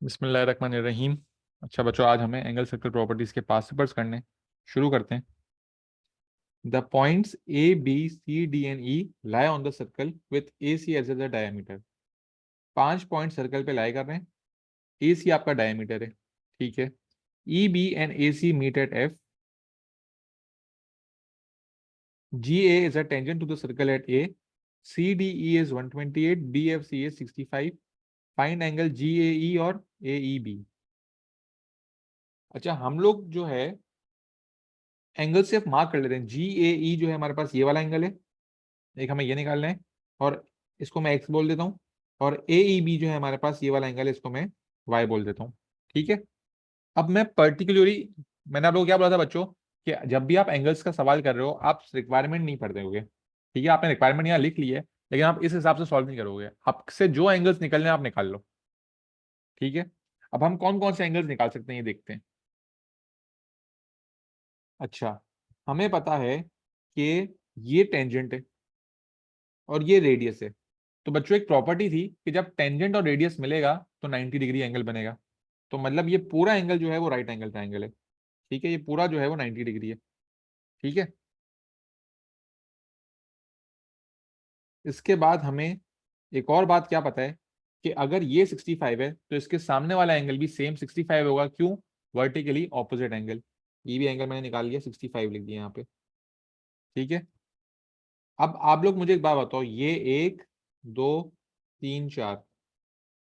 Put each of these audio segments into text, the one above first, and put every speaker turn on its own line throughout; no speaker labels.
बिस्मिल्लाहिर्रहमानिर्रहीम। अच्छा बच्चों, आज हमें एंगल सर्कल प्रॉपर्टीज के पास पेपर्स करने शुरू करते हैं। The points A B C D and E lie on the circle with A C as the diameter. 5 point circle पे लाई कर रहे हैं। ए सी आपका डायमीटर है, ठीक है। E B and A C meet at F. G A is a tangent to the circle at A. C D E is 128, D F C is 65। Find angle G A E और A E B. अच्छा, हम लोग जो है angle सिर्फ mark कर लेते हैं। जी ए ई जो है हमारे पास ये वाला एंगल है, एक हमें ये निकालना है, और इसको मैं एक्स बोल देता हूँ। और ए ई बी जो है हमारे पास ये वाला एंगल है, इसको मैं वाई बोल देता हूँ, ठीक है। अब मैं पर्टिकुलरली, मैंने आप लोगों को क्या बोला था बच्चों, कि जब भी आप एंगल्स का सवाल कर रहे हो आप रिक्वायरमेंट नहीं पढ़ते होगे, ठीक है। आपने रिक्वायरमेंट यहाँ लिख ली है, लेकिन आप इस हिसाब से सॉल्व नहीं करोगे। आपसे जो एंगल्स निकलने हैं आप निकाल लो, ठीक है। अब हम कौन कौन से एंगल्स निकाल सकते हैं ये देखते हैं। अच्छा, हमें पता है कि ये टेंजेंट है और ये रेडियस है। तो बच्चों एक प्रॉपर्टी थी कि जब टेंजेंट और रेडियस मिलेगा तो 90 डिग्री एंगल बनेगा। तो मतलब ये पूरा एंगल जो है वो राइट एंगल ट्रायंगल है, ठीक है। ये पूरा जो है वो 90 डिग्री है, ठीक है। इसके बाद हमें एक और बात क्या पता है कि अगर ये 65 है तो इसके सामने वाला एंगल भी सेम 65 होगा। क्यों? Vertically opposite angle. ये भी एंगल मैंने निकाल लिया, 65 लिख दिया यहाँ पे, ठीक है। अब आप लोग मुझे एक बात बताओ, ये 1 2 3 4,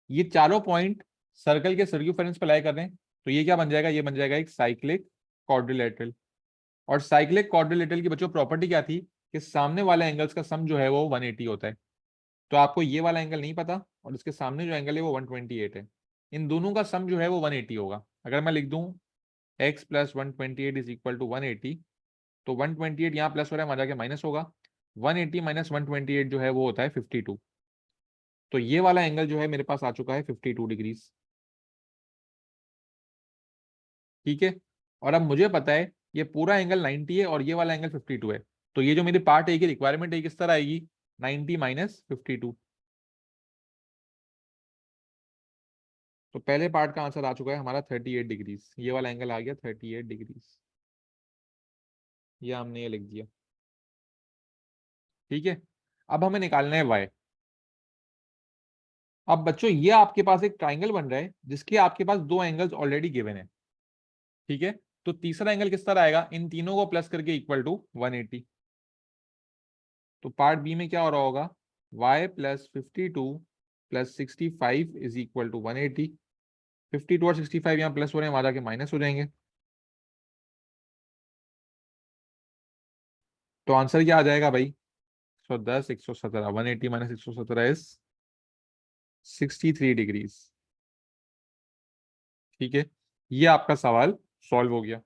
ये चारों पॉइंट सर्कल के सर्क्यूफेरेंस पे लाई कर रहे हैं। तो ये क्या बन जाएगा? ये बन जाएगा एक साइक्लिक क्वाड्रिलेटरल। और साइक्लिक क्वाड्रिलेटरल की बच्चों प्रॉपर्टी क्या थी कि सामने वाले एंगल्स का सम जो है वो 180 होता है। तो आपको ये वाला एंगल नहीं पता और इसके सामने जो एंगल है वो 128 है। इन दोनों का सम जो है वो 180 होगा। अगर मैं लिख दूं x plus 128 is equal to 180, तो 128 यहाँ प्लस हो रहा है, वहां जाके माइनस होगा। 180 माइनस 128 जो है वो होता है 52। तो ये वाला एंगल जो है मेरे पास आ चुका है 52 डिग्रीज, ठीक है। और अब मुझे पता है ये पूरा एंगल 90 है और ये वाला एंगल 52 है। तो ये जो मेरी पार्ट ए की रिक्वायरमेंट है किस तरह आएगी? 90 माइनस 52। तो पहले पार्ट का आंसर आ चुका है हमारा 38 डिग्रीज। ये वाला एंगल आ गया 38 डिग्रीज, ये हमने ये लिख दिया, ठीक है। अब हमें निकालना है y। अब बच्चों ये आपके पास एक ट्राइंगल बन रहा है जिसके आपके पास दो एंगल्स ऑलरेडी गिवन है, ठीक है। तो तीसरा एंगल किस तरह आएगा? इन तीनों को प्लस करके इक्वल टू 180। तो पार्ट बी में क्या हो रहा होगा? y plus 52 plus 65 is equal to 180। 52 और 65 यहाँ प्लस हो रहे हैं, वहां जाके माइनस हो जाएंगे। तो आंसर क्या आ जाएगा भाई? 110 117, 180 माइनस 117 इज 63 डिग्रीज, ठीक है। ये आपका सवाल सॉल्व हो गया,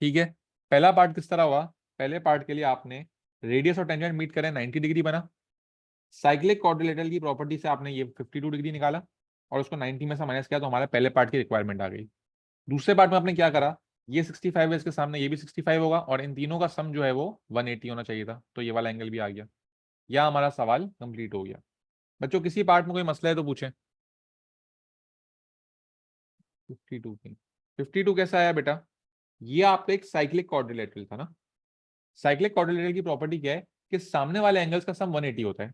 ठीक है। पहला पार्ट किस तरह हुआ? पहले पार्ट के लिए आपने रेडियस और टेंजेंट मीट करें, 90 डिग्री बना। साइक्लिक क्वाड्रिलेटरल की प्रॉपर्टी से आपने ये 52 डिग्री निकाला और उसको 90 में से माइनस किया, तो हमारे पहले पार्ट की रिक्वायरमेंट आ गई। दूसरे पार्ट में आपने क्या करा? ये 65 है, इसके सामने ये भी 65 होगा और इन तीनों का सम जो है वो 180 होना चाहिए था। तो ये वाला एंगल भी आ गया। यह हमारा सवाल कंप्लीट हो गया। बच्चों किसी पार्ट में कोई मसला है तो पूछें। 52 की 52 कैसा आया बेटा? ये आपका एक साइक्लिक क्वाड्रिलेटरल था ना। साइक्लिक क्वाड्रिलेटरल की प्रॉपर्टी क्या है कि सामने वाले एंगल्स का सम 180 होता है,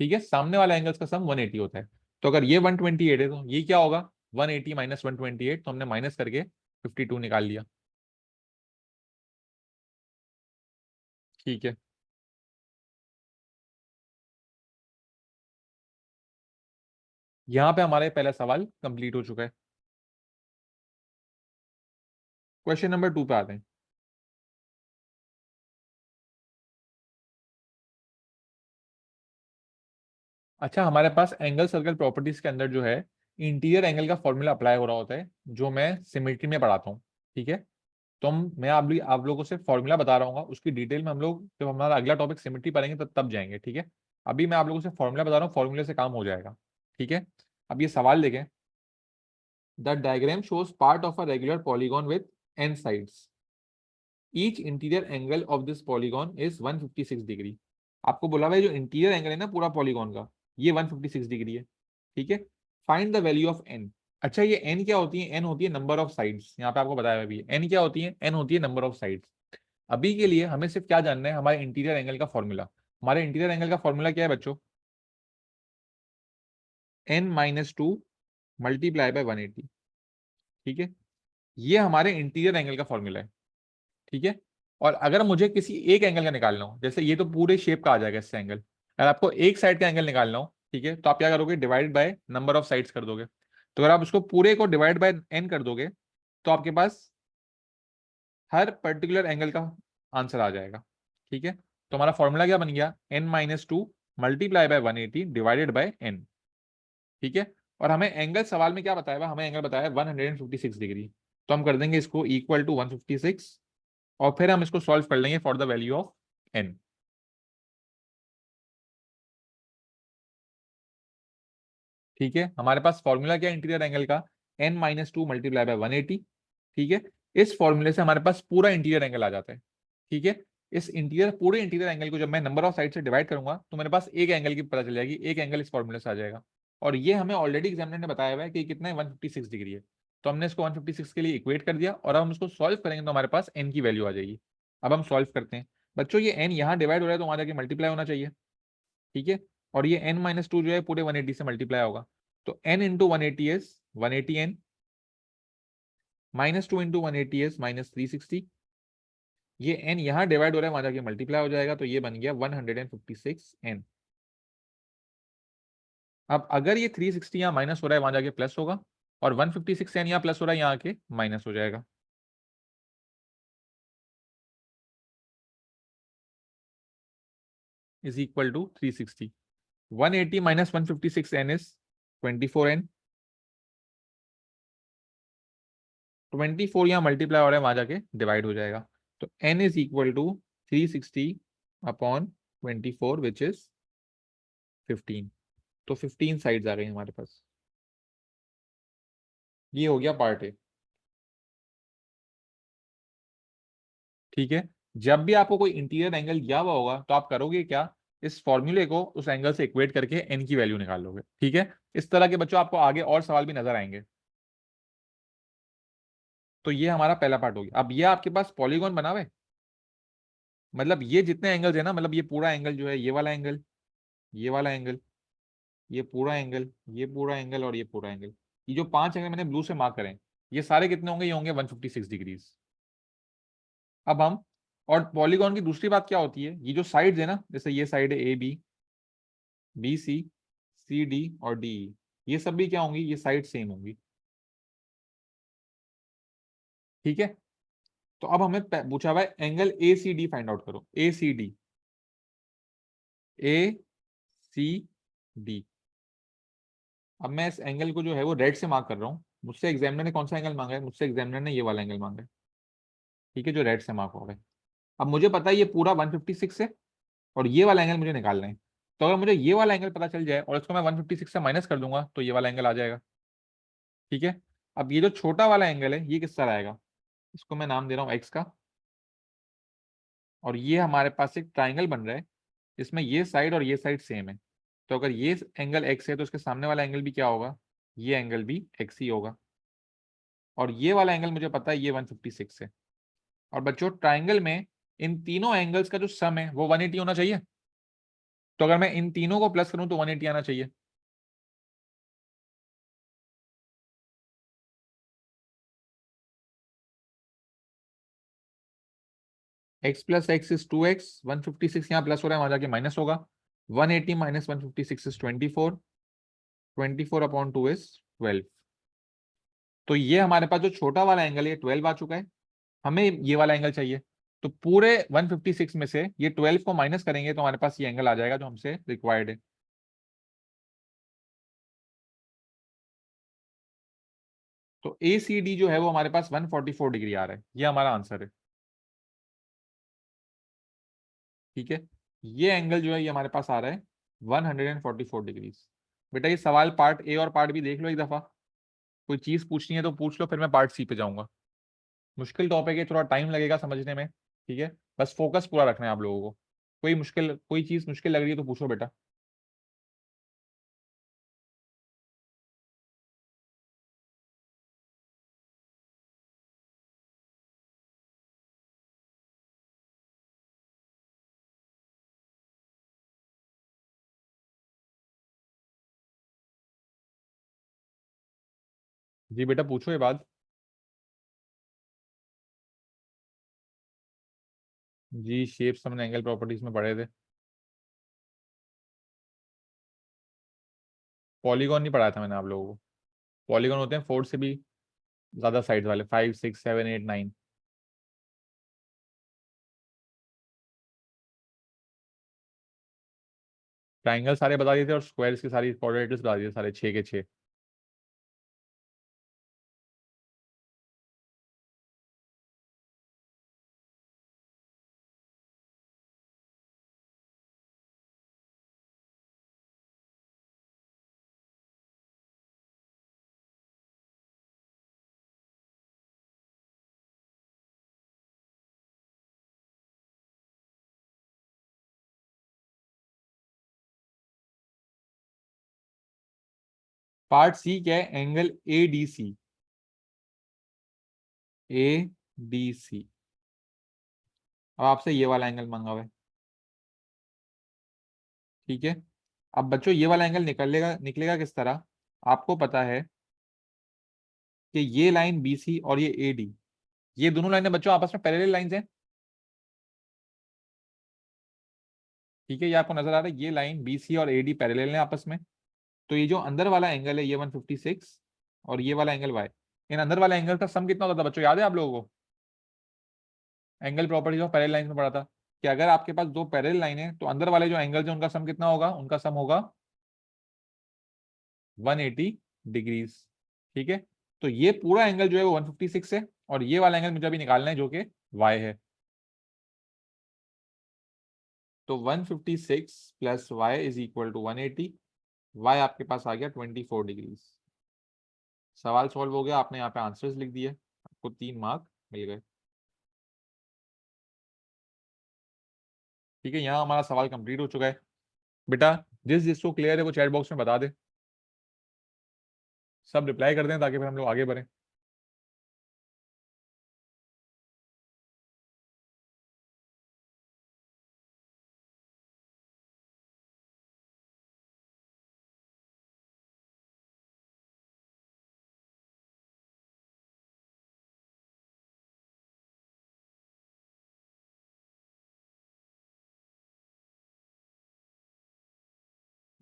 ठीक है। सामने वाले एंगल्स का सम 180 होता है। तो अगर ये 128 है तो ये क्या होगा? 180 माइनस 128। तो हमने माइनस करके 52 निकाल लिया, ठीक है। यहां पे हमारा पहला सवाल कंप्लीट हो चुका है। क्वेश्चन नंबर 2 पे आते हैं। अच्छा, हमारे पास एंगल सर्कल प्रॉपर्टीज के अंदर जो है इंटीरियर एंगल का फॉर्मूला अप्लाई हो रहा होता है, जो मैं सिमेट्री में पढ़ाता हूँ, ठीक है। तो मैं आप लोगों से फॉर्मूला बता रहा हूँ, उसकी डिटेल में हम लोग जब हमारा अगला टॉपिक सिमेट्री पढ़ेंगे तब जाएंगे, ठीक है। अभी मैं आप लोगों से फॉर्मूला बता रहा हूँ, फॉर्मूले से काम हो जाएगा, ठीक है। अब ये सवाल देखें। The diagram shows part of a regular polygon with n sides. Each interior angle of this polygon is 156 degree. आपको बोला भाई जो इंटीरियर एंगल है ना पूरा पॉलीगॉन का, ये 156 डिग्री है, ठीक है। Find the value of N. अच्छा ये एन क्या होती है? एन होती है नंबर ऑफ साइड्स। यहाँ पे आपको बताया अभी एन क्या होती है? एन होती है नंबर ऑफ साइड्स। अभी के लिए हमें सिर्फ क्या जानना है? हमारे इंटीरियर एंगल का फॉर्मूला। हमारे इंटीरियर एंगल का फॉर्मूला क्या है बच्चों? n-2 multiply by 180। ठीक है, ये हमारे इंटीरियर एंगल का फॉर्मूला है। ठीक है, और अगर मुझे किसी एक एंगल का निकालना हो, जैसे ये तो पूरे शेप का आ जाएगा इससे एंगल, अगर आपको एक साइड का एंगल निकालना हो, ठीक है, तो आप क्या करोगे? Divide by number of sides कर दोगे। तो अगर आप उसको पूरे को डिवाइड बाय n कर दोगे तो आपके पास हर पर्टिकुलर एंगल का आंसर आ जाएगा। ठीक है, तो हमारा फॉर्मूला क्या बन गया? n-2 multiply by 180 divided by n। ठीक है, और हमें एंगल सवाल में क्या बताया हुआ? हमें एंगल बताया 156 डिग्री। तो हम कर देंगे इसको इक्वल टू 156 और फिर हम इसको सॉल्व कर लेंगे for the value of n। ठीक है, हमारे पास फॉर्मूला क्या है इंटीरियर एंगल का? n-2 multiply by 180। ठीक है, इस फॉर्मूले से हमारे पास पूरा इंटीरियर एंगल आ जाता है। ठीक है, इस पूरे इंटीरियर एंगल को जब मैं नंबर ऑफ साइड से डिवाइड करूंगा तो मेरे पास एक एंगल की पता चल जाएगी, एक एंगल इस फॉर्मूले से आ जाएगा। और ये हमें ऑलरेडी एग्जामिनर ने बताया हुआ है कि कितना है? 156 डिग्री है। तो हमने इसको 156 के लिए इक्वेट कर दिया और अब हम इसको सॉल्व करेंगे तो हमारे पास n की वैल्यू आ जाएगी। अब हम सॉल्व करते हैं। बच्चों ये n यहाँ डिवाइड हो रहा है तो वहां जाके मल्टीप्लाई होना चाहिए। ठीक है, और ये n-2 जो है पूरे 180 से मल्टीप्लाई होगा। तो n into 180 is 180n, -2 into 180 is -360। ये n यहाँ डिवाइड हो रहा है, वहां जाके मल्टीप्लाई हो जाएगा, तो ये बन गया 156n। अब अगर ये 360 यहाँ माइनस हो रहा है, वहां जाके प्लस होगा, और 156n यहाँ प्लस हो रहा है, यहाँ आके माइनस हो जाएगा। Is equal to 360। 180 minus 156n is 24n। 24 यहाँ मल्टीप्लाई हो रहा है, वहां जाके डिवाइड हो जाएगा। तो n is equal to 360 upon 24 which is 15। तो 15 साइड्स आ गई हमारे पास। ये हो गया पार्ट ए। ठीक है, जब भी आपको कोई इंटीरियर एंगल दिया हुआ होगा तो आप करोगे क्या? इस फॉर्मूले को उस एंगल से इक्वेट करके एन की वैल्यू निकाल लोगे। ठीक है, इस तरह के बच्चों आपको आगे और सवाल भी नजर आएंगे। तो ये हमारा पहला पार्ट हो गया। अब ये आपके पास पॉलीगॉन बना हुआ है, मतलब ये जितने एंगल्स है ना, मतलब ये पूरा एंगल जो है, ये वाला एंगल, ये वाला एंगल, ये पूरा एंगल, ये पूरा एंगल और ये पूरा एंगल, ये जो 5 एंगल मैंने ब्लू से मार्क करे हैं, ये सारे कितने होंगे? ये होंगे 156 डिग्रीज। अब हम, और पॉलीगॉन की दूसरी बात क्या होती है? ये जो साइड्स है ना, जैसे ये साइड है A B, B C, C D और डी ई, ये सब भी क्या होंगी? ये साइड सेम होंगी। ठीक है, तो अब हमें पूछा हुआ है angle A C D find out करो। A C D, A C D. अब मैं इस एंगल को जो है वो रेड से मार्क कर रहा हूँ। मुझसे एग्जामिनर ने कौन सा एंगल मांगा है? मुझसे एग्जामिनर ने ये वाला एंगल मांगा है। ठीक है, जो रेड से मार्क हो रहा है। अब मुझे पता है ये पूरा 156 है और ये वाला एंगल मुझे निकालना है। तो अगर मुझे ये वाला एंगल पता चल जाए और इसको मैं 156 से माइनस कर दूंगा तो ये वाला एंगल आ जाएगा। ठीक है, अब ये जो छोटा वाला एंगल है ये किस तरह आएगा? इसको मैं नाम दे रहा हूँ एक्स का, और ये हमारे पास एक ट्राइंगल बन रहा है, इसमें ये साइड और ये साइड सेम है। तो अगर ये एंगल एक्स है तो इसके सामने वाला एंगल भी क्या होगा? ये एंगल भी एक्स ही होगा। और ये वाला एंगल मुझे पता है ये 156 है। और बच्चों ट्राइंगल में इन तीनों एंगल्स का जो सम है वो 180 होना चाहिए। तो अगर मैं इन तीनों को प्लस करूं तो 180 आना चाहिए। x plus x is 2x, 156 यहाँ प्लस हो रहा है, वहां जाके माइनस होगा। 180 माइनस 156 इज 24, 24 अपॉन 2 इज 12। तो ये हमारे पास जो छोटा वाला एंगल है 12 आ चुका है। हमें ये वाला एंगल चाहिए। तो पूरे 156 में से ये 12 को माइनस करेंगे तो हमारे पास ये एंगल आ जाएगा जो हमसे रिक्वायर्ड है। तो ए सी डी जो है वो हमारे पास 144 डिग्री आ रहा है, ये हमारा आंसर है। ठीक है, ये एंगल जो है ये हमारे पास आ रहा है 144 डिग्रीज। बेटा ये सवाल पार्ट ए और पार्ट बी देख लो एक दफा। कोई चीज पूछनी है तो पूछ लो, फिर मैं पार्ट सी पे जाऊंगा। मुश्किल टॉपिक है, थोड़ा टाइम लगेगा समझने में। ठीक है, बस फोकस पूरा रखना है आप लोगों को। कोई चीज मुश्किल लग रही है तो पूछो बेटा। जी बेटा पूछो ये बात। जी शेप्स हमने एंगल प्रॉपर्टीज में पढ़े थे। पॉलीगॉन नहीं पढ़ाया था मैंने आप लोगों को। पॉलीगॉन होते हैं 4 से भी ज्यादा साइड वाले, 5 6 7 8 9। ट्राइंगल सारे बता दिए थे और स्क्वायर्स की सारी कोऑर्डिनेट्स बता दिए सारे 6 के 6। पार्ट सी क्या है? Angle A D C. A D C. अब आपसे ये वाला एंगल मांगा हुआ है, ठीक है। अब बच्चों ये वाला एंगल निकलेगा निकलेगा किस तरह? आपको पता है कि ये लाइन बी सी और ये ए डी, ये दोनों लाइनें बच्चों आपस में पैरेलल लाइंस हैं, ठीक है। ये आपको नजर आ रहा है, ये लाइन बी सी और ए डी पैरेलल है आपस में। तो ये जो अंदर वाला एंगल है ये 156 और ये वाला एंगल वाई, इन अंदर वाला एंगल का सम कितना होता था बच्चों, याद है आप लोगों को? Angle properties of parallel line में पढ़ा था कि अगर आपके पास दो पैरेलल लाइन है तो अंदर वाले जो एंगल्स हैं उनका सम कितना होगा? उनका सम होगा 180 डिग्रीज, ठीक है। तो ये पूरा एंगल जो है वो 156 है और ये वाला एंगल मुझे अभी निकालना है जो कि y है। तो 156 plus Y is equal to 180। y आपके पास आ गया 24 डिग्रीज। सवाल सॉल्व हो गया, आपने यहाँ पे आंसर्स लिख दिए, आपको 3 मार्क मिल गए, ठीक है। यहाँ हमारा सवाल कंप्लीट हो चुका है। बेटा जिस जिसको क्लियर है वो चैट बॉक्स में बता दे, सब रिप्लाई कर दें ताकि फिर हम लोग आगे बढ़ें।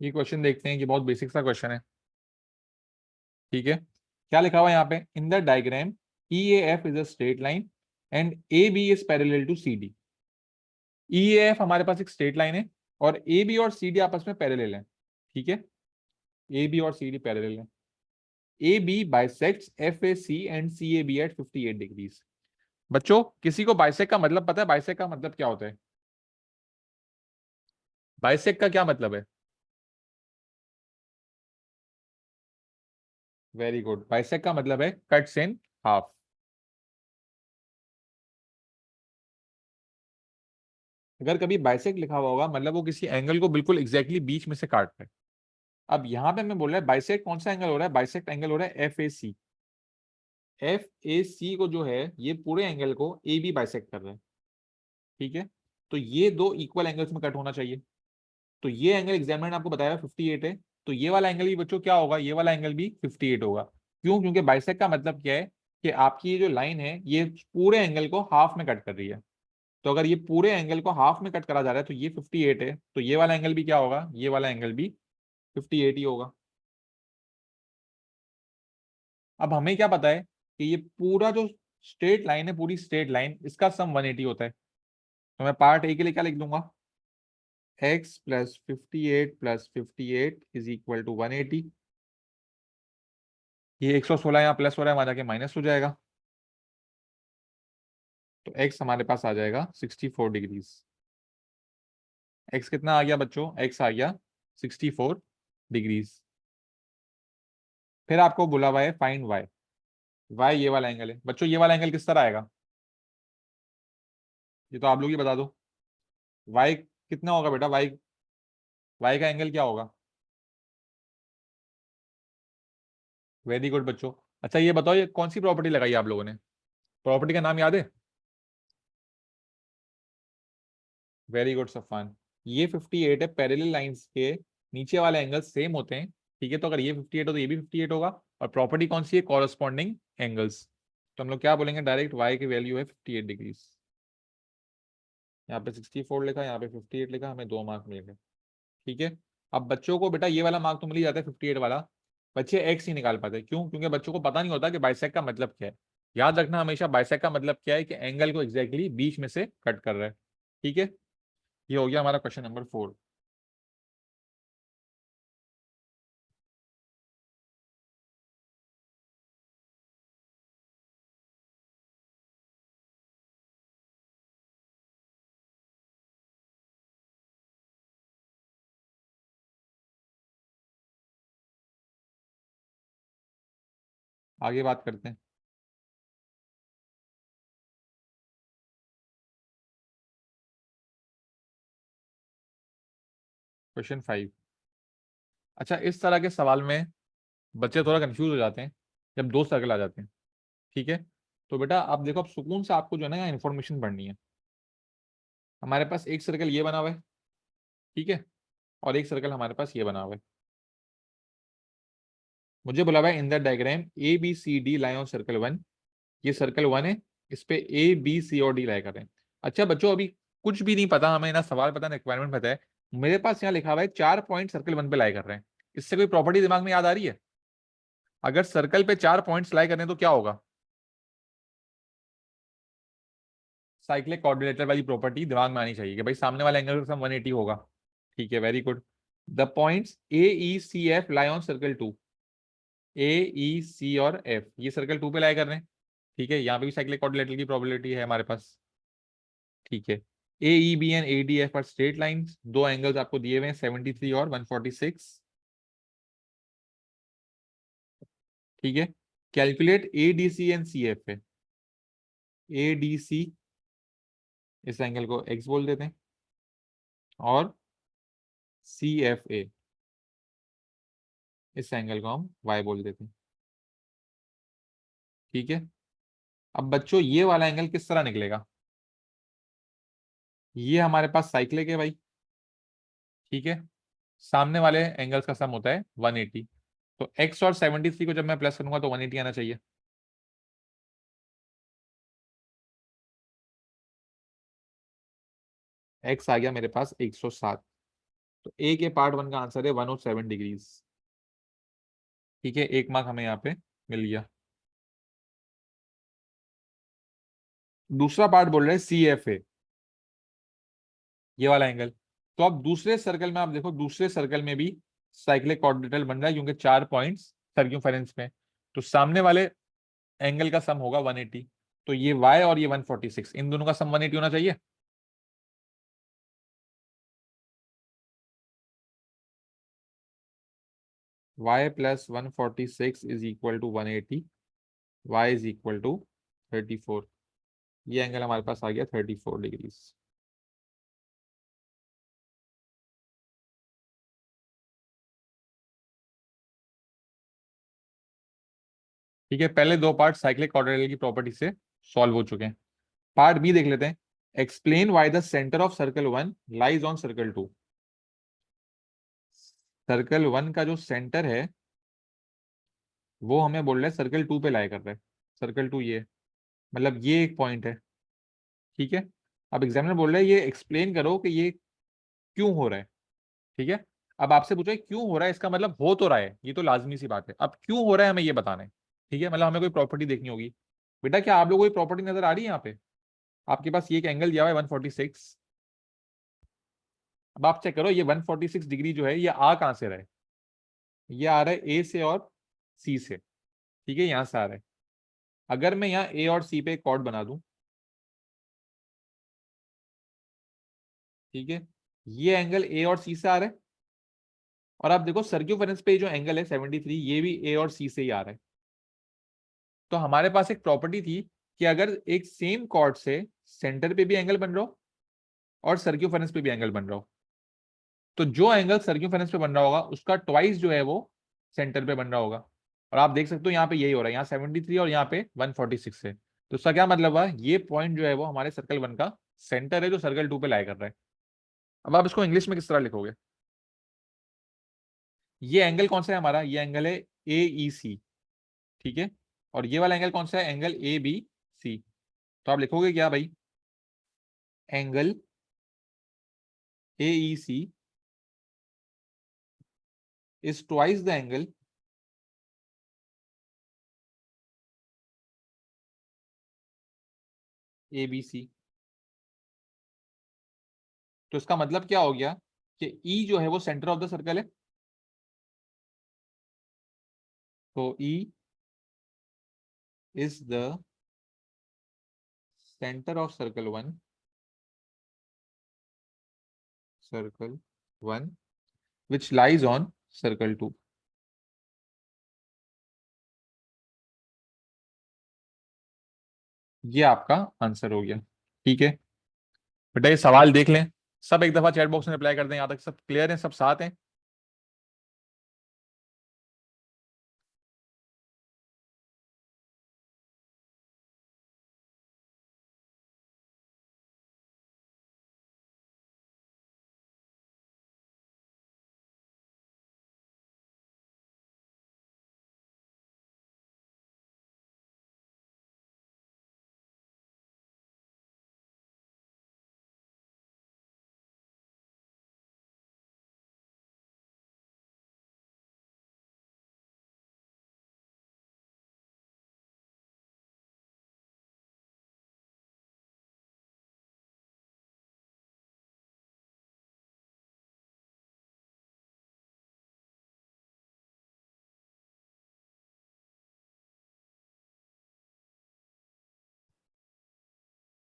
ये क्वेश्चन देखते हैं कि बहुत बेसिक सा क्वेश्चन है, ठीक है। क्या लिखा हुआ है यहाँ पे? In the diagram E A F is a straight line and A B is parallel to C D. E A F हमारे पास एक स्ट्रेट लाइन है और ए बी और सी डी आपस में पैरेलल है, ठीक है। ए बी और सी डी पैरेलल है। A B bisects F A C and C A B at 58 degrees. बच्चों किसी को बाइसेक का मतलब पता है? बाइसेक का मतलब क्या होता है? बाइसेक का क्या मतलब है? वेरी गुड, बाइसेक का मतलब है कट्स इन हाफ। अगर कभी बाइसेक लिखा हुआ होगा मतलब वो किसी एंगल को बिल्कुल एग्जैक्टली बीच में से काटता है। अब यहाँ पे मैं बोल रहा है बाइसेक कौन सा एंगल हो रहा है? बाइसेक एंगल हो रहा है F A C. F A सी को जो है ये पूरे एंगल को ए बी बाइसेक कर रहा है, ठीक है। तो ये दो इक्वल एंगल्स में कट होना चाहिए। तो ये एंगल एग्जामिनर ने आपको बताया 58 है, तो ये वाला एंगल भी बच्चों क्या होगा? ये वाला एंगल भी 58 होगा। क्यों? क्योंकि बाइसेक का मतलब क्या है कि आपकी ये जो लाइन है ये पूरे एंगल को हाफ में कट कर रही है। तो अगर ये पूरे एंगल को हाफ में कट करा जा रहा है तो ये 58 है, तो ये वाला एंगल भी क्या होगा? ये वाला एंगल भी 58 ही होगा। अब हमें क्या पता है कि ये पूरा जो स्ट्रेट लाइन है, पूरी स्ट्रेट लाइन, इसका सम 180 होता है। तो मैं पार्ट ए के लिए क्या लिख दूंगा? x plus 58 plus 58 is equal to 180। ये 116 यहाँ प्लस हो रहा है, वहां जाके माइनस हो जाएगा। तो x हमारे पास आ जाएगा 64 डिग्रीज। x कितना आ गया बच्चों? x आ गया 64 डिग्रीज। फिर आपको बोला हुआ है फाइंड y। y ये वाला एंगल है बच्चों, ये वाला एंगल किस तरह आएगा? ये तो आप लोग ही बता दो। y कितना होगा बेटा? y का एंगल क्या होगा? वेरी गुड बच्चों। अच्छा ये बताओ ये कौन सी प्रॉपर्टी लगाई आप लोगों ने? प्रॉपर्टी का नाम याद है? Very good Safan. ये 58 है, पैरेलल लाइंस के नीचे वाले एंगल सेम होते हैं, ठीक है, तो अगर ये 58 हो तो ये भी 58 होगा, और प्रॉपर्टी कौन सी है, कॉरस्पॉन्डिंग एंगल्स। तो हम लोग क्या बोलेंगे डायरेक्ट, y की वैल्यू है 58 डिग्रीज। यहाँ पे 64 लिखा, यहाँ पे 58 लिखा, हमें 2 मार्क मिल गए। ठीक है, अब बच्चों को बेटा ये वाला मार्क तो मिल ही जाता है 58 वाला, बच्चे एक्स ही निकाल पाते, क्यों, क्योंकि बच्चों को पता नहीं होता कि बाइसेक का मतलब क्या है। याद रखना हमेशा, बाइसेक का मतलब क्या है कि एंगल को एग्जैक्टली बीच में से कट कर रहा है। ठीक है, ये हो गया हमारा क्वेश्चन नंबर 4। आगे बात करते हैं। क्वेश्चन 5। अच्छा, इस तरह के सवाल में बच्चे थोड़ा कंफ्यूज हो जाते हैं जब 2 सर्कल आ जाते हैं। ठीक है, तो बेटा आप देखो, अब सुकून से आपको जो है ना इन्फॉर्मेशन पढ़नी है। हमारे पास एक सर्कल ये बना हुआ है, ठीक है, और एक सर्कल हमारे पास ये बना हुआ है। मुझे बोला हुआ है in the diagram A B C D lie on circle 1। ये सर्कल 1 है, इस पे ए बी सी और डी लाई कर रहे हैं। अच्छा बच्चों, अभी कुछ भी नहीं पता हमें, ना सवाल पता ना रिक्वायरमेंट पता है। मेरे पास यहाँ लिखा हुआ है 4 पॉइंट सर्कल 1 पे लाई कर रहे हैं। इससे कोई प्रॉपर्टी दिमाग में याद आ रही है? अगर सर्कल पे 4 पॉइंट्स लाई करने तो क्या होगा? साइक्लिक क्वाड्रिलेटरल वाली प्रॉपर्टी दिमाग में आनी चाहिए कि भाई सामने वाला एंगल का सम 180 होगा। ठीक है, very good. The points A E C F lie on circle 2। A E C और एफ ये सर्कल 2 पे लाई कर रहे हैं। ठीक है, यहाँ पे भी साइक्लिक क्वाड्रिलेटरल की प्रोबेबिलिटी है हमारे पास। ठीक है, A E B and A D F are straight lines. दो एंगल्स आपको दिए हुए हैं 73 और 146। ठीक है, calculate A D C and C F है। ए डी सी, इस एंगल को एक्स बोल देते हैं, और सी एफ ए, इस एंगल को हम वाई बोल देते हैं। ठीक है, अब बच्चों ये वाला एंगल किस तरह निकलेगा? ये हमारे पास साइक्लिक है भाई। ठीक है, सामने वाले एंगल्स का सम होता है 180। तो x और 73 को जब मैं प्लस करूंगा तो 180 आना चाहिए। x आ गया मेरे पास 107। तो a के पार्ट 1 का आंसर है 107 डिग्रीज। ठीक है, 1 मार्क हमें यहाँ पे मिल गया। दूसरा पार्ट बोल रहे हैं सी एफ ए, ये वाला एंगल। तो अब दूसरे सर्कल में आप देखो, दूसरे सर्कल में भी साइक्लिक क्वाड्रिलेटरल बन रहा है क्योंकि 4 पॉइंट्स सर्क्यूफेरेंस में। तो सामने वाले एंगल का सम होगा 180। तो ये y और ये 146, इन दोनों का सम 180 होना चाहिए। y plus 146 is equal to 180, y is equal to 34। ये एंगल हमारे पास आ गया 34 डिग्रीज। ठीक है, पहले दो पार्ट साइक्लिक क्वाड्रिलेटरल की प्रॉपर्टी से सॉल्व हो चुके हैं। पार्ट बी देख लेते हैं। Explain why the centre of circle 1 lies on circle 2। Circle 1 का जो सेंटर है वो हमें बोल रहे हैं सर्कल 2 पे लाई कर रहा है। सर्कल 2 ये, मतलब ये एक पॉइंट है। ठीक है, अब एग्जामिनर बोल रहे हैं ये एक्सप्लेन करो कि ये क्यों हो रहा है। ठीक है, अब आपसे पूछा है क्यों हो रहा है, इसका मतलब हो तो रहा है, ये तो लाजमी सी बात है। अब क्यों हो रहा है हमें ये बताना है। ठीक है, मतलब हमें कोई प्रॉपर्टी देखनी होगी। बेटा क्या आप लोगों को कोई प्रॉपर्टी नजर आ रही है यहाँ पे? आपके पास ये एक एंगल दिया हुआ है 146। अब आप चेक करो ये 146 डिग्री जो है ये आ कहां से रहा है? ये आ रहा है ए से और सी से। ठीक है, यहां से आ रहा है। अगर मैं यहाँ ए और सी पे एक कॉर्ड बना दूं, ठीक है, ये एंगल ए और सी से आ रहा है, और आप देखो सर्क्यूफेरेंस पे जो एंगल है 73, ये भी ए और सी से ही आ रहा है। तो हमारे पास एक प्रॉपर्टी थी कि अगर एक सेम कॉर्ड से सेंटर पे भी एंगल बन रहा हो और सर्क्यूफेरेंस पे भी एंगल बन रहा हो, तो जो एंगल सर्क्यूफेरेंस पे बन रहा होगा उसका ट्वाइस जो है वो सेंटर पे बन रहा होगा। और आप देख सकते हो यहाँ पे यही हो रहा है, यहाँ 73 और यहाँ पे 146 है। तो उसका क्या मतलब है, ये पॉइंट जो है वो हमारे सर्कल 1 का सेंटर है जो सर्कल 2 पे लाई कर रहा है। अब आप इसको इंग्लिश में किस तरह लिखोगे? ये एंगल कौन सा है हमारा, ये एंगल है ए ई सी, ठीक है। और ये वाला एंगल कौन सा है, एंगल ए बी सी। तो आप लिखोगे क्या भाई, angle A E C is twice the angle A B C. तो इसका मतलब क्या हो गया कि ई जो है वो सेंटर ऑफ द सर्कल है, तो E is the centre of circle one which lies on circle 2। ये आपका आंसर हो गया, ठीक है। बेटा ये सवाल देख लें, सब एक दफा चैट बॉक्स में रिप्लाई कर दें, यहां तक सब क्लियर है, सब साथ हैं।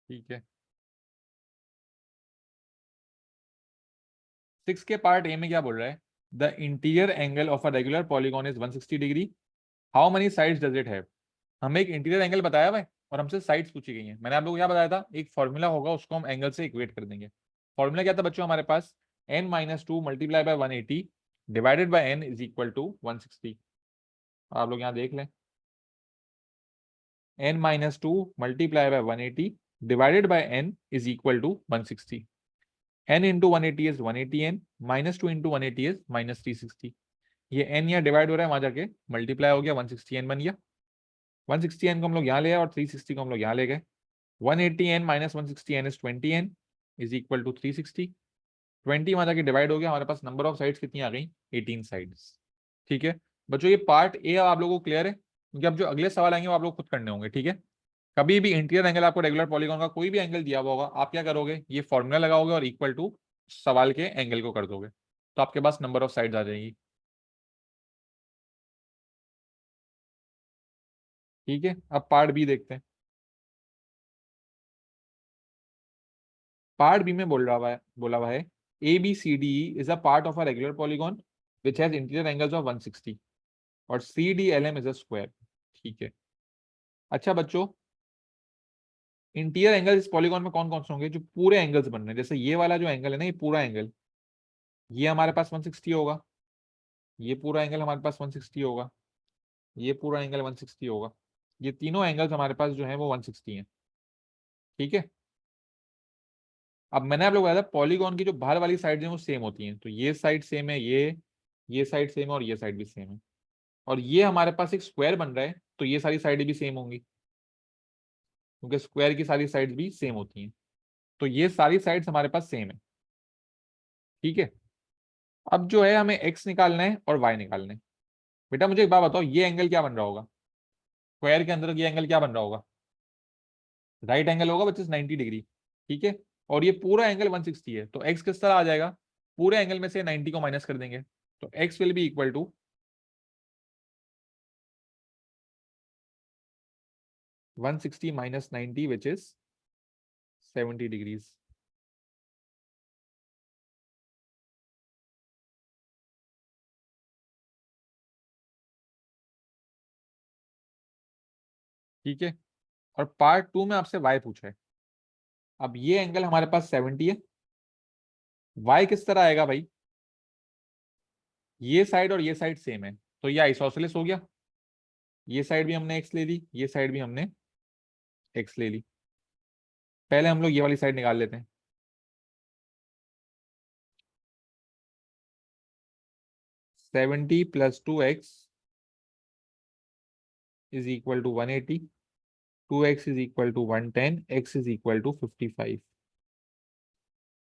ठीक है, 6 के पार्ट ए में क्या बोल रहा है, the interior angle of a regular polygon is 160 degree, how many sides does it have. हमें एक इंटीरियर एंगल बताया हुआ है और हमसे साइड्स पूछी गई हैं। मैंने आप लोगों को क्या बताया था, एक फॉर्मूला होगा, उसको हम एंगल से इक्वेट कर देंगे। फॉर्मूला क्या था बच्चों हमारे पास, n-2 multiply by 180 divided by n is equal to 160। आप लोग यहाँ देख लें, n-2 multiply by 180 divided by n is equal to 160। n into 180 is 180n, -2 into 180 is -360। ये n यहाँ डिवाइड हो रहा है, वहां जाके मल्टीप्लाई हो गया, 160n बन गया। 160n को हम लोग यहाँ ले आए और 360 को हम लोग यहाँ ले गए। 180n minus 160n is 20n is equal to 360। 20 वहां जाके डिवाइड हो गया, हमारे पास नंबर ऑफ साइड्स कितनी आ गई, 18 साइड्स। ठीक है बच्चों, ये पार्ट ए आप लोगों को क्लियर है, क्योंकि अब जो अगले सवाल आएंगे वो आप लोग खुद करने होंगे, ठीक है। कभी भी इंटीरियर एंगल आपको रेगुलर पॉलीगॉन का कोई भी एंगल दिया हुआ होगा, आप क्या करोगे, ये फॉर्मूला लगाओगे और इक्वल टू सवाल के एंगल को कर दोगे, तो आपके पास नंबर ऑफ साइड्स आ जाएगी। ठीक है, अब पार्ट बी देखते हैं। पार्ट बी में बोला हुआ है A B C D is a part of a regular polygon which has interior angles of 160 और C D L M is a square. ठीक है, अच्छा बच्चों, इंटीरियर एंगल इस पॉलीगॉन में कौन कौन से होंगे, जो पूरे एंगल्स बन रहे हैं। जैसे ये वाला जो एंगल है ना, ये पूरा एंगल, ये हमारे पास 160 होगा। ये पूरा एंगल हमारे पास 160 होगा। ये पूरा एंगल 160 होगा। ये तीनों एंगल्स हमारे पास जो है वो 160 हैं। ठीक है, अब मैंने आप लोग बताया था पॉलीगॉन की जो बाहर वाली साइड है वो सेम होती हैं, तो ये साइड सेम है, ये साइड सेम है और ये साइड भी सेम है। और ये हमारे पास एक स्क्वायर बन रहा है, तो ये सारी साइड भी सेम होंगी, क्योंकि स्क्वायर की सारी साइड्स भी सेम होती हैं। तो ये सारी साइड्स हमारे पास सेम है। ठीक है, अब जो है हमें एक्स निकालना है और वाई निकालना है। बेटा मुझे एक बात बताओ, ये एंगल क्या बन रहा होगा, स्क्वायर के अंदर ये एंगल क्या बन रहा होगा, राइट एंगल होगा विच इज 90 डिग्री। ठीक है, और ये पूरा एंगल 160 है, तो एक्स किस तरह आ जाएगा, पूरे एंगल में से 90 को माइनस कर देंगे, तो X will be equal to 160 minus 90 which is 70 degrees. ठीक है, और पार्ट 2 में आपसे वाई पूछा है। अब ये एंगल हमारे पास 70 है, वाई किस तरह आएगा भाई, ये साइड और ये साइड सेम है, तो ये आइसोसेलेस हो गया। ये साइड भी हमने एक्स ले ली, ये साइड भी हमने एक्स ले ली। पहले हम लोग ये वाली साइड निकाल लेते हैं। 70 + 2x is equal to 180, 2x is equal to 110, x is equal to 55।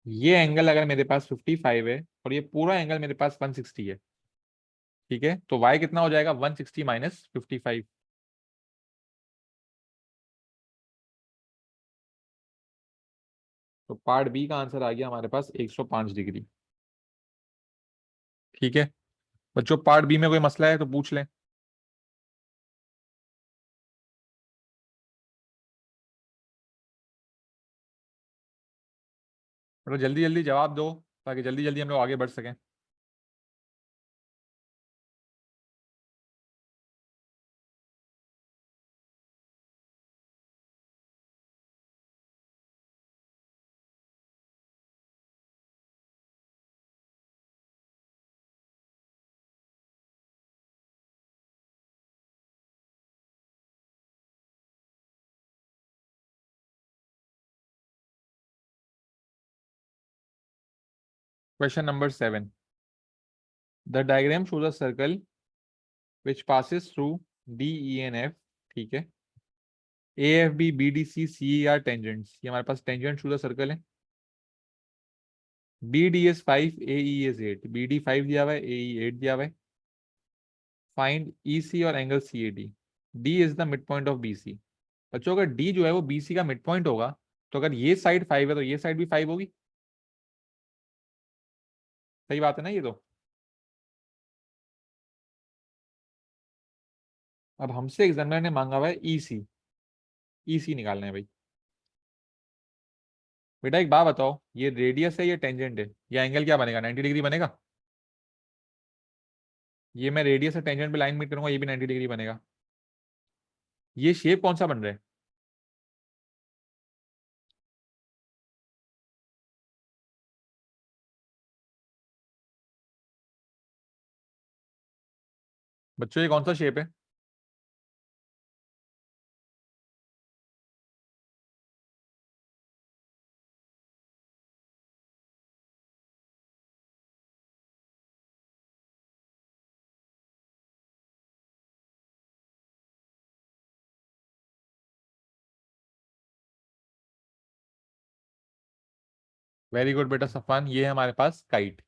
ये एंगल अगर मेरे पास 55 है और ये पूरा एंगल मेरे पास 160 है, ठीक है, तो y कितना हो जाएगा? 160 - 55। तो पार्ट बी का आंसर आ गया हमारे पास 105 डिग्री। ठीक है बच्चों, पार्ट बी में कोई मसला है तो पूछ लें। मतलब जल्दी जल्दी जवाब दो ताकि जल्दी जल्दी हम लोग आगे बढ़ सकें। Question number 7, the diagram shows a circle which passes through D E N F. ठीक है, A F B B D C C are tangents, ये हमारे पास टेंजेंट टू द सर्कल है। B D is 5, A E is 8, B D 5 दिया हुआ है, A ई 8 दिया हुआ है। फाइंड ई सी और angle C A D. D is the mid point of B C. बच्चों अगर डी जो है वो बी सी का मिड पॉइंट होगा तो अगर ये साइड 5 है तो ये साइड भी 5 होगी। सही बात है ना ये तो। अब हमसे एग्जामिनर ने मांगा हुआ है ई सी। ई सी निकालना है भाई। बेटा एक बात बताओ, ये रेडियस है ये टेंजेंट है, ये एंगल क्या बनेगा? 90 डिग्री बनेगा। ये मैं रेडियस से टेंजेंट पे लाइन मीट करूंगा, ये भी 90 डिग्री बनेगा। ये शेप कौन सा बन रहा है? बच्चों ये कौन सा शेप है? वेरी गुड बेटा सफान, ये है हमारे पास काइट।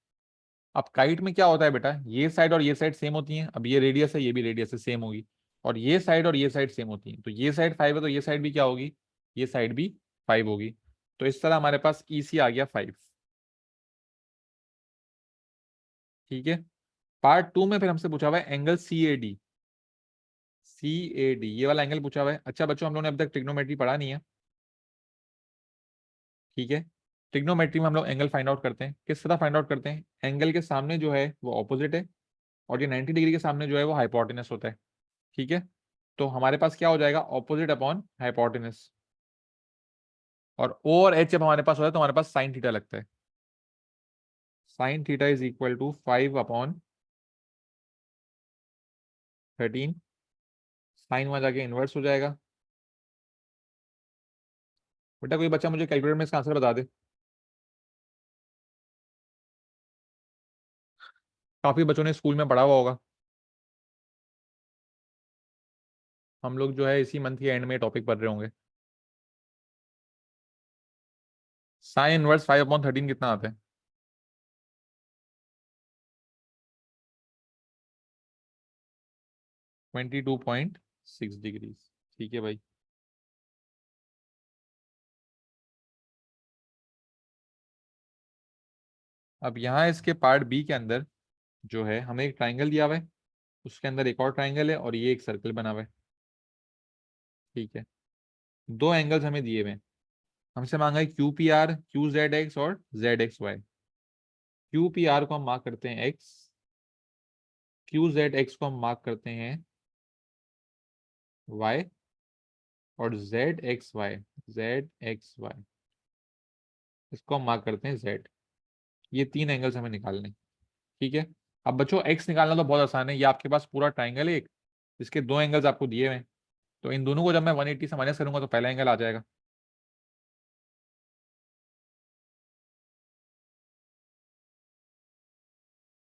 अब काइट में क्या होता है बेटा, ये साइड और ये साइड सेम होती हैं। अब ये रेडियस है, ये भी रेडियस है, सेम होगी। और ये साइड और ये साइड सेम होती हैं, तो ये साइड 5 है तो ये साइड भी क्या होगी? ये साइड भी 5 होगी। तो इस तरह हमारे पास ई सी आ गया 5। ठीक है, पार्ट 2 में फिर हमसे पूछा हुआ है angle C A D. C A D ये वाला एंगल पूछा हुआ है। अच्छा बच्चों, हम लोगों ने अभी तक ट्रिग्नोमेट्री पढ़ा नहीं है। ठीक है, ट्रिग्नोमेट्री में हम लोग एंगल फाइंड आउट करते हैं। किस तरह फाइंड आउट करते हैं? एंगल के सामने जो है वो ऑपोजिट है और ये 90 डिग्री के सामने जो है वो हाइपोटेनस होता है। ठीक है, तो हमारे पास क्या हो जाएगा? Opposite upon hypotenuse. और ओ और एच जब हमारे पास होता है तो हमारे पास साइन थीटा लगता है। Sine theta is equal to 5/13। Sine वहां जाके इनवर्स हो जाएगा। बेटा कोई बच्चा मुझे कैलकुलेटर में इसका आंसर बता दे। काफी बच्चों ने स्कूल में पढ़ा हुआ होगा। हम लोग जो है इसी मंथ के एंड में टॉपिक पढ़ रहे होंगे। साइन इनवर्स 5/13 कितना आता है? 22.6 डिग्री। ठीक है भाई। अब यहाँ इसके पार्ट बी के अंदर जो है हमें एक ट्राइंगल दिया हुआ है, उसके अंदर एक और ट्राइंगल है और ये एक सर्कल बना हुआ है। ठीक है, दो एंगल्स हमें दिए हुए हैं। हमसे मांगा है Q P R, Q Z X और Z X Y. Q P R को हम मार्क करते हैं एक्स, क्यू जेड एक्स को हम मार्क करते हैं वाई, और Z X Y, Z X Y इसको हम मार्क करते हैं जेड। ये तीन एंगल्स हमें निकालने हैं। ठीक है, अब बच्चों एक्स निकालना तो बहुत आसान है। ये आपके पास पूरा ट्राइंगल है एक, इसके दो एंगल्स आपको दिए हुए हैं। तो इन दोनों को जब मैं 180 से माइनस करूंगा तो पहला एंगल आ जाएगा।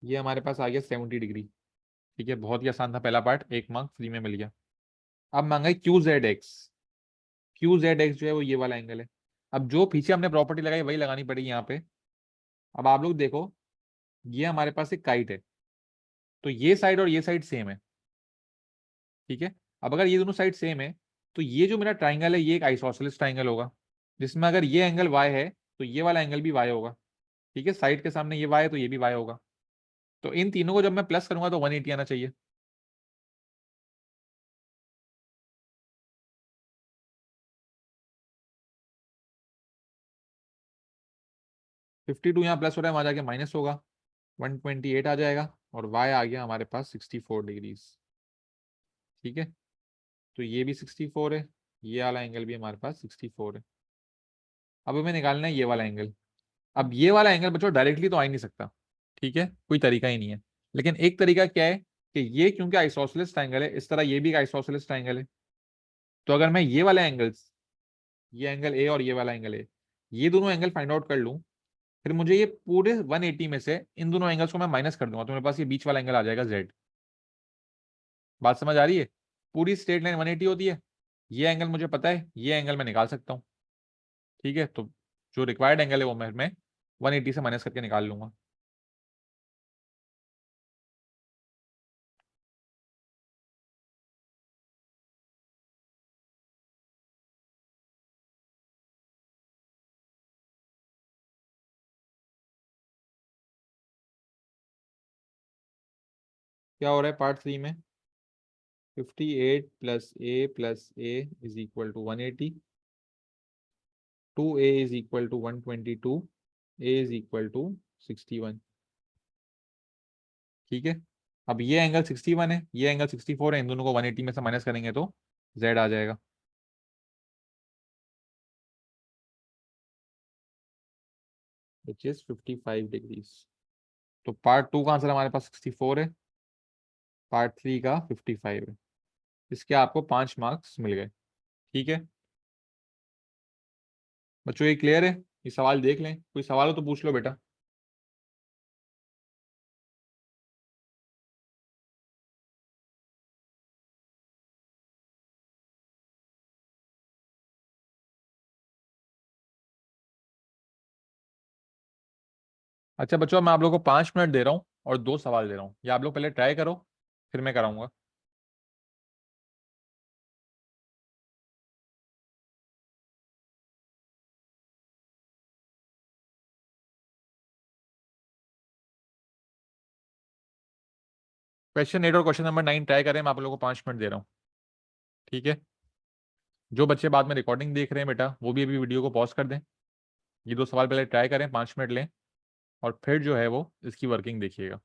ये हमारे पास आ गया 70 डिग्री। ठीक है, बहुत ही आसान था पहला पार्ट, 1 मार्क फ्री में मिल गया। अब मांगा है Q Z x. Q Z x जो है वो ये वाला एंगल है। अब जो पीछे हमने प्रॉपर्टी लगाई वही लगानी पड़ेगी यहाँ पे। अब आप लोग देखो, ये हमारे पास एक काइट है, तो ये साइड और ये साइड सेम है। ठीक है, अब अगर ये दोनों साइड सेम है, तो ये जो मेरा ट्राइंगल है ये एक आइसोसेलेस ट्राइंगल होगा, जिसमें अगर ये एंगल y है तो ये वाला एंगल भी y होगा। ठीक है, साइड के सामने ये y है तो ये भी y होगा। तो इन तीनों को जब मैं प्लस करूंगा तो 180 आना चाहिए। 52 यहाँ प्लस हो रहा है, वहां जाके माइनस होगा, 128 आ जाएगा, और y आ गया हमारे पास 64 डिग्रीज। ठीक है, तो ये भी 64 है, ये वाला एंगल भी हमारे पास 64 है। अब हमें निकालना है ये वाला एंगल। अब ये वाला एंगल बच्चों डायरेक्टली तो आ ही नहीं सकता, ठीक है, कोई तरीका ही नहीं है। लेकिन एक तरीका क्या है कि ये क्योंकि आइसोसेलेस ट्राइंगल है, इस तरह ये भी एक आइसोसेलेस ट्राइंगल है, तो अगर मैं ये वाला एंगल्स, ये एंगल ए और ये वाला एंगल ए, ये दोनों एंगल फाइंड आउट कर लूं, फिर मुझे ये पूरे 180 में से इन दोनों एंगल्स को मैं माइनस कर दूंगा, तो मेरे पास ये बीच वाला एंगल आ जाएगा जेड। बात समझ आ रही है? पूरी स्ट्रेट लाइन 180 होती है, ये एंगल मुझे पता है, ये एंगल मैं निकाल सकता हूँ। ठीक है, तो जो रिक्वायर्ड एंगल है वो मैं 180 से माइनस करके निकाल लूंगा। क्या हो रहा है पार्ट 3 में? 58 plus A is equal to 180, 2a is equal to 122, A is equal to 61। ठीक है, अब ये एंगल 61 है, ये एंगल 64 है, इन दोनों को 180 में से माइनस करेंगे तो z आ जाएगा। Which is 55 degrees. तो पार्ट 2 का आंसर हमारे पास 64 है, पार्ट 3 का 55 है। इसके आपको 5 मार्क्स मिल गए। ठीक है बच्चों, ये क्लियर है? ये सवाल देख लें, कोई सवाल हो तो पूछ लो बेटा। अच्छा बच्चों, मैं आप लोगों को 5 मिनट दे रहा हूँ और 2 सवाल दे रहा हूँ, ये आप लोग पहले ट्राई करो, फिर मैं कराऊंगा। क्वेश्चन 8 और क्वेश्चन नंबर 9 ट्राई करें, मैं आप लोगों को 5 मिनट दे रहा हूँ। ठीक है, जो बच्चे बाद में रिकॉर्डिंग देख रहे हैं बेटा, वो भी अभी वीडियो को पॉज कर दें, ये 2 सवाल पहले ट्राई करें, 5 मिनट लें, और फिर जो है वो इसकी वर्किंग देखिएगा।